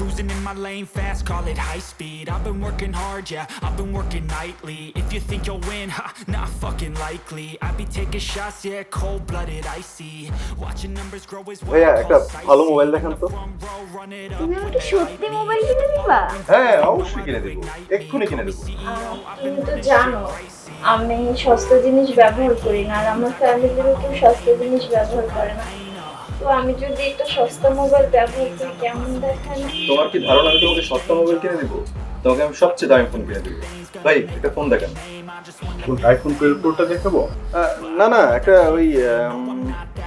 cruising in my lane fast, call it high speed. I've been working hard, yeah, I've been working nightly. If you think you'll win, ha, not fucking likely. I be taking shots, yeah, cold-blooded, icy. Watching numbers grow as well. ভাইয়া একটা ভালো mobile দেখান তো। তুমি আমাকে সত্যি mobile কিনে দিবা? হ্যাঁ অবশ্যই কিনে দেবো, এক্ষুনি কিনে দেবো। তুমি তো জানো আমি সস্তা জিনিস ব্যবহার করি না, আর আমার ফ্যামিলিরও কেউ সস্তা জিনিস ব্যবহার করে না। তো আমি যদি একটা সস্তা মোবাইল ব্যবহার করি কেমন দেখায়? তোমার কি ধারণা আমি তোমাকে সস্তা মোবাইল কিনে দেবো? তোমাকে আমি সবচেয়ে দামি ফোন কিনে দেবো। ভাই একটা ফোন দেখান। আইফোন 12 প্রোটা দেখাবো? না না, একটা ওই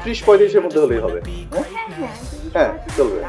30-35 এর মধ্যে হলেই হবে। হ্যাঁ চলবে।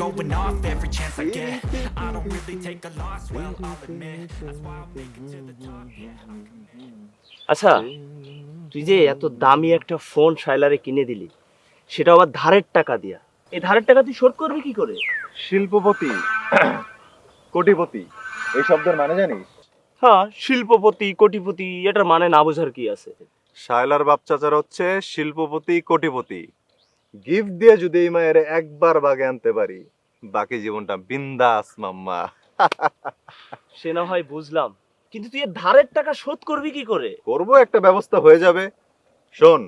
Going off every chance I get. I don't really take a loss, well, I'll admit. That's why I'll make it to the top. আচ্ছা, তুই যে এত দামি একটা ফোন শাইলারে কিনে দিলি, সেটা আবার ধারের টাকা দিয়া। এই ধারের টাকা তুই শোধ করবি কি করে? শিল্পপতি, কোটিপতি এই শব্দের মানে জানিস? হ্যাঁ, শিল্পপতি, কোটিপতি, এটার মানে না বোঝার কি আছে? শায়লার বাপ চাচার হচ্ছে শিল্পপতি, কোটিপতি। গিফট দিয়ে যদি এই মায়ের একবার বাগে আনতে পারি, বাকি জীবনটা বিন্দাস মাম্মা। সে না হয় বুঝলাম, কিন্তু তুই এর ধারের টাকা শোধ করবি কি করে? করবো, একটা ব্যবস্থা হয়ে যাবে। শোন,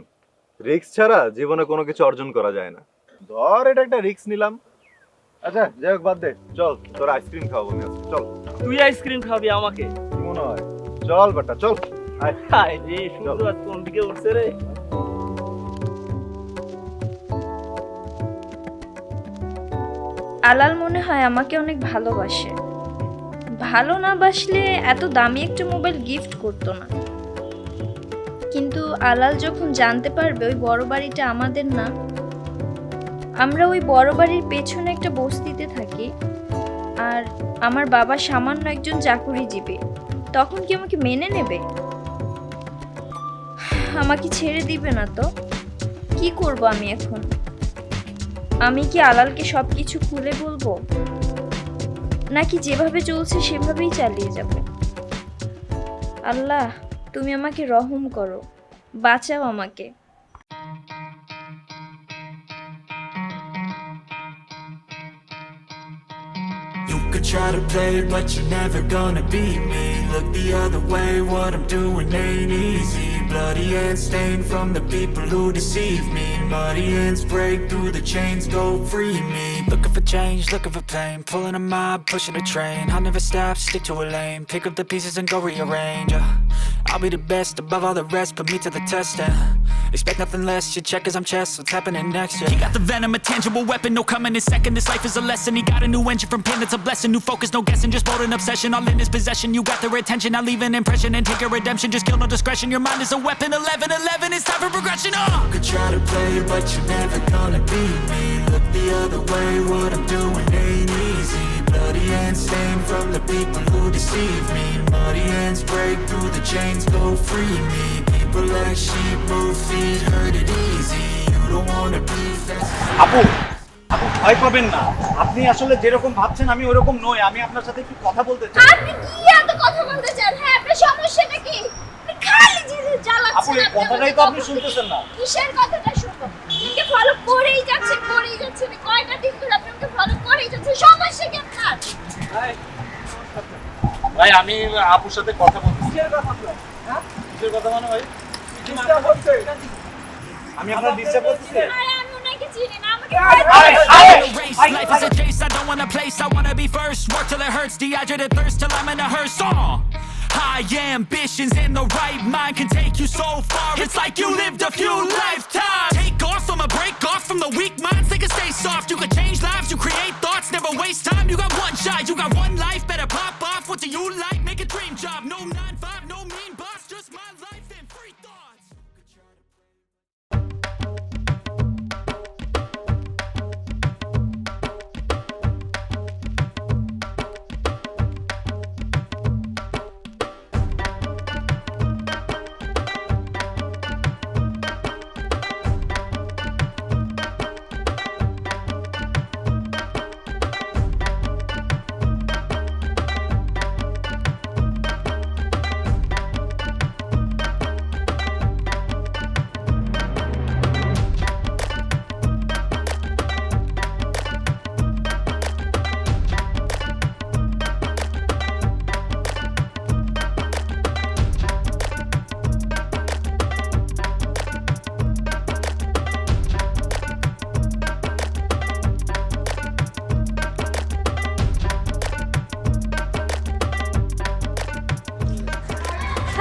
রিস্ক ছাড়া জীবনে কোনো কিছু অর্জন করা যায় না। ধর এটা একটা রিস্ক নিলাম। আচ্ছা যাই হোক, বাদ দে, চল তোর আইসক্রিম খাওয়াবো আমি আজকে, চল। তুই আইসক্রিম খাবি আমাকে? কি মনে হয়? চল বেটা চল। হায় রে, শুধু আজ কোন দিকে উঠছে রে? আলাল মনে হয় আমাকে অনেক ভালোবাসে। ভালো না বাসলে এত দামি একটা মোবাইল গিফট করতো না। কিন্তু আলাল যখন জানতে পারবে ওই বড় বাড়িটা আমাদের না, আমরা ওই বড় বাড়ির পেছনে একটা বস্তিতে থাকি, আর আমার বাবা সামান্য একজন চাকুরিজীবী, তখন কি আমাকে মেনে নেবে? আমাকে ছেড়ে দিবে না তো? কি করব আমি এখন? আমি কি আলালকে সবকিছু খুলে বলবো, নাকি যেভাবে চলছে সেভাবেই চালিয়ে যাব? আল্লাহ, তুমি আমাকে রহম করো, বাঁচাও আমাকে। You could try to play, but you're never gonna beat me. Look the other way, what I'm doing ain't easy. Bloody hands stained from the people who deceive me. Muddy hands break through the chains, go free me. Looking for change, looking for pain. Pulling a mob, pushing a train. I'll never stop, stick to a lane. Pick up the pieces and go rearrange. I'll be the best above all the rest, put me to the test and expect nothing less. You check as I'm chess, what's happening next? Yeah. He got the venom, a tangible weapon, no coming in second. This life is a lesson. He got a new engine from pain, that's a blessing. New focus, no guessing, just bold and obsession. All in his possession, you got their attention. I'll leave an impression and take your redemption. Just kill no discretion. Your mind is a weapon. 11-11, it's time for progression. You could try to play, but you're never gonna beat me. Look the other way, what I'm doing ain't easy. Bloody hands stained from the people who deceive me. Muddy hands break through the chains, go free me. People like sheep move feet, hurt it easy. You don't wanna be fast. আপু, আপু ভয় পাবেন না। আপনি আসলে যেরকম ভাবছেন আমি ওরকম নই। আমি আপনার সাথে একটু কথা বলতে চাই। আপনি কি এত কথা বলতে চান? হ্যাঁ, আপনার সমস্যাটা কি? আপনি খালি জিনিস জ্বালাচ্ছেন। আপু এই কথাটাই তো আপনি শুনতেছেন না। কিসের কথাটা শুনবো? আপনি ফলো করেই যাচ্ছেন। কয়টা দিন ধরে আপনি আমাকে ফলো করেই যাচ্ছেন। সমস্যা কি আপনার? ভাই আমি আপুর সাথে কথা বলতে। কিসের কথা আপনার? হ্যাঁ? কিসের কথা মানে ভাই? ডিস্টার্ব হচ্ছে। আমি আপনার ডিস্টার্ব করতেছি? আরে আমি ওনাকে চিনি না, আমাকে Life is a chase, I don't wanna place, I wanna be first. Work till it hurts, dehydrated thirst till I'm in a hearse. High ambitions and the right mind can take you so far. It's like you lived a few lifetimes. Take off, I'ma break off from the weak minds. They can stay soft, you can change lives, you create thoughts, never waste time. You got one shot, you got one life, better pop off. What do you like? Make a dream job. No 9-5, no mean boss, just my life and free thoughts.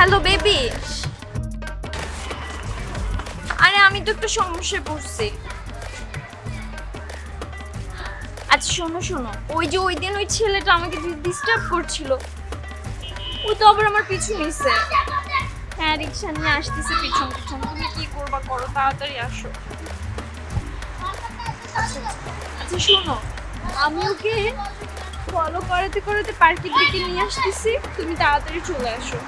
Hello baby. আরে আমি তো একটু সমস্যায় পড়ছি। আচ্ছা শোনো শোনো, ওই যে ওই দিন ওই ছেলেটা আমাকে ডিস্টার্ব করছিল, ও তো আবার আমার পিছু নিছে। হ্যাঁ রিক্সা নিয়ে আসতেছে পিছন পিছন। তুমি কি করবা করো, তাড়াতাড়ি আসো। আচ্ছা শোনো, আমি ওকে ফলো করাতে করাতে পার্কের দিকে নিয়ে আসতেছি, তুমি তাড়াতাড়ি চলে আসো।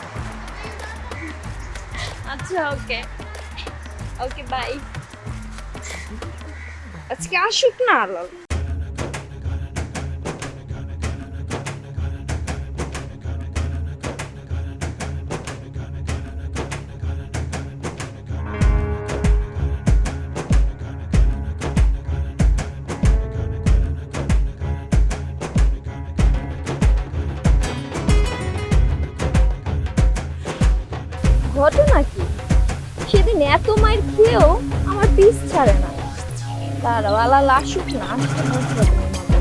আচ্ছা ওকে ওকে বাই। আজকে আসুক না আলাল। ঘটনা কি, সেদিন এত মায়ের খেয়েও আমার পিস ছাড়ে না। দাঁড়াও আলাল আসুক না, আসতে বুঝবে তুমি মজা।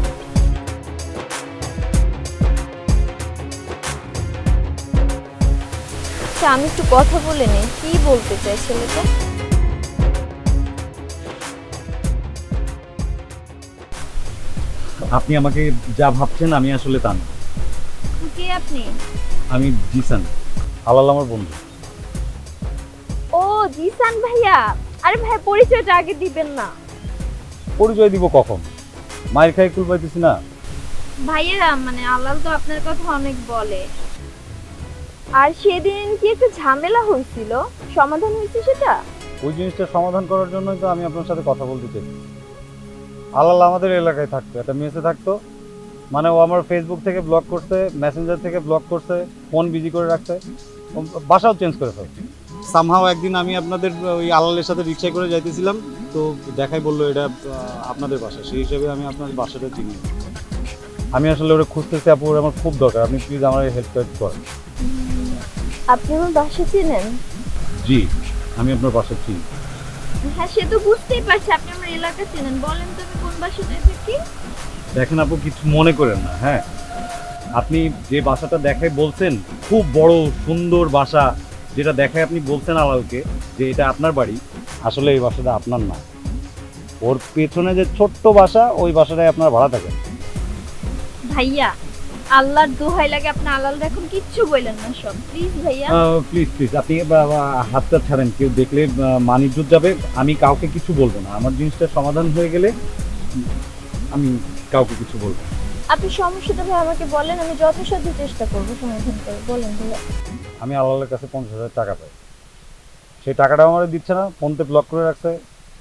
আচ্ছা আমি একটু কথা বলে নিই, কি বলতে চাই ছেলেটা। আপনি আমাকে যা ভাবছেন আমি আসলে তা না। কে আপনি? আমি জিসান, আলাল আমার বন্ধু। ও জিসান ভাইয়া। আরে ভাই পরিচয়টা আগে দিবেন না। পরিচয় দিব কখন? মায়ের খাই কুল পাইতেছি না। ভাইয়েরা মানে আলাল তো আপনার কথা অনেক বলে। আর সেদিন কি একটা ঝামেলা হয়েছিল, সমাধান হয়েছে সেটা? ওই জিনিসটা সমাধান করার জন্যই তো আমি আপনার সাথে কথা বলতে চাই। আলাল আমাদের এলাকায় থাকতো, একটা মেসে থাকতো। মানে ও আমার ফেসবুক থেকে ব্লক করছে, মেসেঞ্জার থেকে ব্লক করছে, ফোন বিজি করে রাখছে, বাসাও চেঞ্জ করে ফেলছে। সামহাও একদিন আমি আপনাদের ওই আলালের সাথে রিক্সায় করে যাইতেছিলাম, তো দেখাই বললো এটা আপনাদের বাসা, সেই হিসেবে আমি আপনার বাসাটা চিনি। আমি আসলে ওরা খুঁজতেছি, আপু ওর আমার খুব দরকার, আপনি প্লিজ আমার হেল্প করেন। আপনি আমার বাসা চেনেন? জি, আমি আপনার বাসা চিনি। হ্যাঁ সে তো বুঝতেই পারছি আপনি আমার এলাকা চেনেন। বলেন তো আমি কোন বাসাটায় থাকি? দেখেন আপু, কিছু মনে করেন না, হ্যাঁ আপনি যে বাসাটা দেখায় বলছেন, খুব বড় সুন্দর বাসা, যেটা দেখায় আপনি বলছেন আলালকে যে এটা আপনার বাড়ি, আসলে এই বাসাটা আপনার না। ওর পেছনে যে ছোট্ট বাসা, ওই বাসাটায় আপনার ভাড়া থাকেন। ভাইয়া আল্লাহর দোহাই লাগে আপনি আলাল এখন কিচ্ছু বললেন না সব, প্লিজ ভাইয়া। প্লিজ প্লিজ আপনি হাতটা ছাড়েন, কেউ দেখলে মানিজ্জত যাবে। আমি কাউকে কিছু বলবো না, আমার জিনিসটা সমাধান হয়ে গেলে আমি কাউকে কিছু বলবো না। আপনি সমস্যাটা ভাই আমাকে বলেন, আমি যথাসাধ্য চেষ্টা করবো সমাধান করে। বলেন ভাইয়া। আমি আলালের কাছে 50,000 টাকা পাই, সেই টাকাটাও আমার দিচ্ছে না, ফোনতে ব্লক করে রাখছে,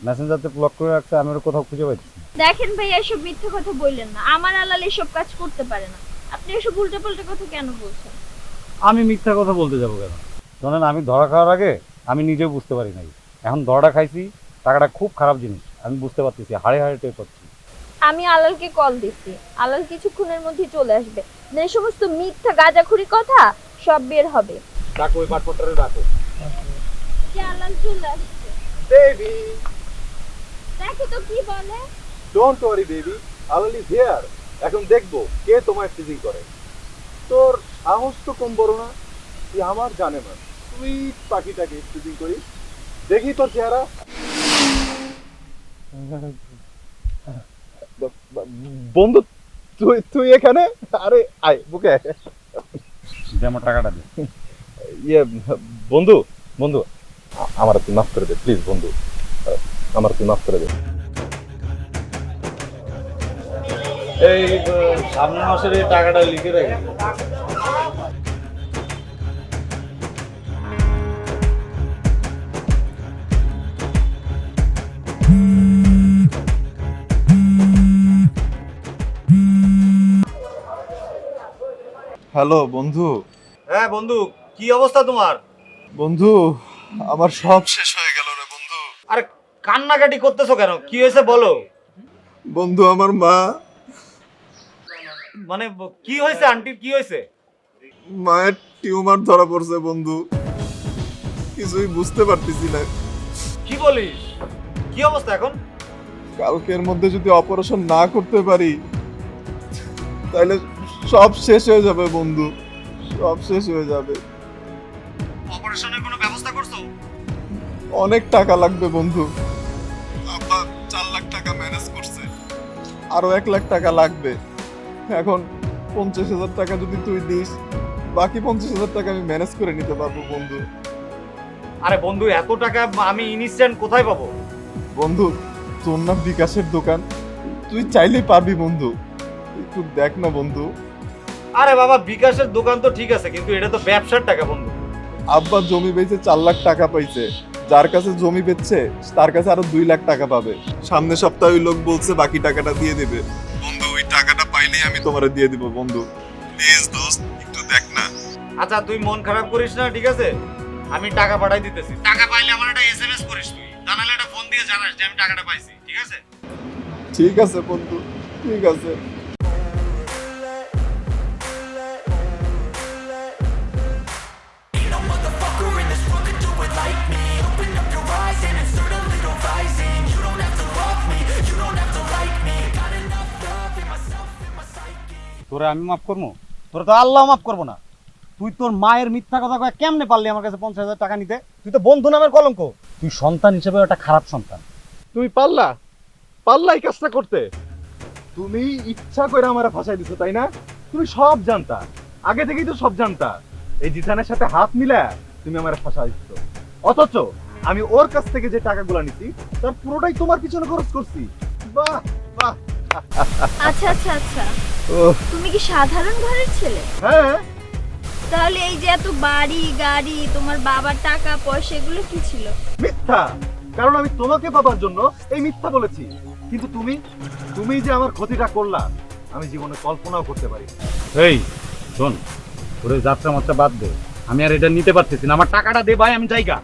মেসেঞ্জারতে ব্লক করে রাখছে, আমি ওর কোথাও খুঁজে পাইছি না। দেখেন ভাইয়া এসব মিথ্যে কথা বললেন না, আমার আলাল এসব কাজ করতে পারে না। আপনি এসব উল্টাপাল্টা কথা কেন বলছেন? আমি মিথ্যা কথা বলতে যাবো কেন? জানেন, আমি ধরা খাওয়ার আগে আমি নিজেও বুঝতে পারি নাই, এখন ধরাটা খাইছি, টাকাটা খুব খারাপ জিনিস আমি বুঝতে পারতেছি, হাড়ে হাড়ে টের পাচ্ছি। আমি আলালকে কল দিছি, আলাল কিছুক্ষণের মধ্যেই চলে আসবে। এই সমস্ত মিথ্যা গাঁজাখুরি কথা সব বের হবে। ডাকো ওই পাটপটরে ডাকো। যে আলাল চলে আসছে, বেবি দেখো তো কি বলে। Don't worry baby, Alal is here. এখন দেখবো কে তোমায় টিজিং করে। তোর সাহস তো কম বড় না, তুই আমার জানে না সুইট পাখিটাকে টিজিং করিস। দেখি তোর চেহারা। বন্ধু তুই তুই এখানে? আরে আয় বুকে আয়। যে আমার টাকাটা দে। ইয়ে বন্ধু বন্ধু আমার তুই মাফ করে দে প্লিজ বন্ধু, আমার তুই মাফ করে দে। এই সামনের মাসের এই টাকাটা লিখে রাখি। হ্যালো বন্ধু। হ্যাঁ বন্ধু, কি অবস্থা তোমার? বন্ধু আমার সব শেষ হয়ে গেল রে বন্ধু। আরে কান্নাকাটি করতেছো কেন? কি হয়েছে বলো। বন্ধু আমার মা, মানে কি হয়েছে আন্টির, কি হয়েছে? মায়ের টিউমার ধরা পড়ছে বন্ধু, কিছুই বুঝতে পারতেছি না। কি বলিস? কি অবস্থা এখন? কালকের মধ্যে যদি অপারেশন না করতে পারি তাহলে সব শেষ হয়ে যাবে বন্ধু, সব শেষ হয়ে যাবে। অপারেশনের কোনো ব্যবস্থা করছো? অনেক টাকা লাগবে বন্ধু। আব্বা 4 লাখ টাকা ম্যানেজ করছে, আরো 1 লাখ টাকা লাগবে। এখন 50,000 টাকা যদি তুই দিস, বাকি 50,000 টাকা আমি ম্যানেজ করে নিতে পারবো বন্ধু। আরে বন্ধু, এত টাকা আমি ইনস্ট্যান্ট কোথায় পাবো? বন্ধু, তোর না বিকাশের দোকান, তুই চাইলেই পারবি বন্ধু। একটু দেখ না বন্ধু। আরে বাবা, বিকাশের দোকান তো ঠিক আছে, কিন্তু এটা তো ব্যবসার টাকা বন্ধু। আব্বা জমি বেচে 4 লাখ টাকা পাইছে, যার কাছে জমি বেচছে তার কাছে আরো 2 লাখ টাকা পাবে। সামনের সপ্তাহে ওই লোক বলছে বাকি টাকাটা দিয়ে দেবে। বন্ধু, ওই টাকাটা পাইলেই আমি তোমারে দিয়ে দিব বন্ধু। প্লিজ দোস্ত, একটু দেখ না। আচ্ছা তুই মন খারাপ করিস না, ঠিক আছে? আমি টাকা পাঠাই দিতেছি। টাকা পাইলে আমার একটা এসএমএস করিস, তুই জানালে একটা ফোন দিয়ে জানাস যে আমি টাকাটা পাইছি, ঠিক আছে? ঠিক আছে বন্ধু, ঠিক আছে। তোরে আমি মাফ করবো? তোরে তো আল্লাহ মাফ করবো না। তুই তোর মায়ের মিথ্যা কথা কয়ে কেমনে পারলি আমার কাছে 50,000 টাকা নিতে? তুই তো বন্ধু নামের কলঙ্ক। তুই সন্তান হিসেবে একটা খারাপ সন্তান। তুমি পারলা এই কাজটা করতে? তুমি ইচ্ছা করে আমারে ফাঁসাই দিছো, তাই না? তুমি সব জানতা, আগে থেকেই তো সব জানতা। এই জিসানের সাথে হাত মিলা তুমি আমারে ফাঁসাই দিছো। অথচ আমি ওর কাছ থেকে যে টাকাগুলো নিছি তার পুরোটাই তোমার পিছনে খরচ করছি। বাহ বাহ। আচ্ছা আচ্ছা আচ্ছা, ওহ, তুমি কি সাধারণ ঘরের ছেলে? হ্যাঁ। তাহলে এই যে এত বাড়ি গাড়ি, তোমার বাবার টাকা পয়সা, এগুলো কি ছিল? মিথ্যা। কারণ আমি তোমাকে পাবার জন্য এই মিথ্যা বলেছি, কিন্তু তুমি যে আমার ক্ষতিটা করলা আমি জীবনে কল্পনাও করতে পারি। এই শোন, তোর যাত্রা মাত্রা বাদ দে। আমি আর এটা নিতে পারতেছি না। আমার টাকাটা দে ভাই, আমি জায়গা।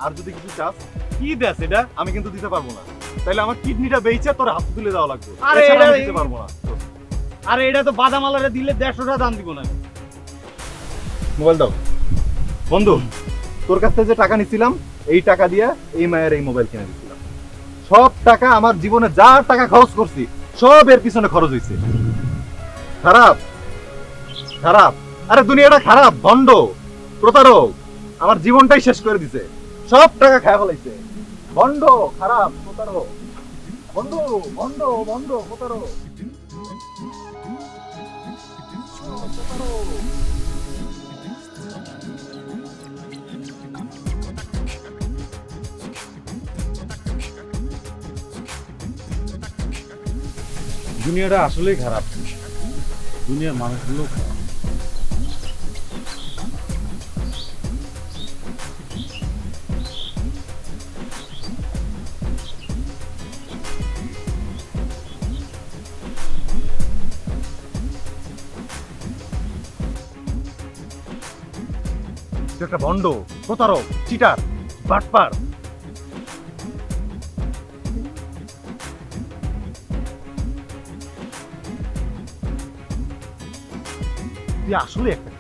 আর যদি কিছু চাস কি দেস এটা? আমি কিন্তু দিতে পারবো না। তাইলে আমার কিডনিটা বেচে তোর হাতে তুলে দেওয়া লাগবে। আরে এছাড়া আমি এটা- দিতে পারবো না। আরে এটা তো বাদামালারে দিলে 150 টাকা দাম দিব না। মোবাইল দাও। বন্ধু, তোর কাছ থেকে যে টাকা নিছিলাম এই টাকা দিয়ে এই মায়ের এই মোবাইল কিনে দিছিলাম। সব টাকা আমার জীবনে যা টাকা খরচ করছি সব এর পিছনে খরচ হয়েছে। খারাপ খারাপ, আরে দুনিয়াটা খারাপ, ভণ্ড, প্রতারক, আমার জীবনটাই শেষ করে দিছে। সব টাকা খায় ফেলাইছে। ভণ্ড, খারাপ, প্রতারক, ভণ্ড ভণ্ড ভণ্ড প্রতারক। দুনিয়াটা আসলেই খারাপ। দুনিয়ার মানুষগুলো খারাপ। তুই একটা ভণ্ড, প্রতারক, চিটার, বাটপার। তুই আসলে একটা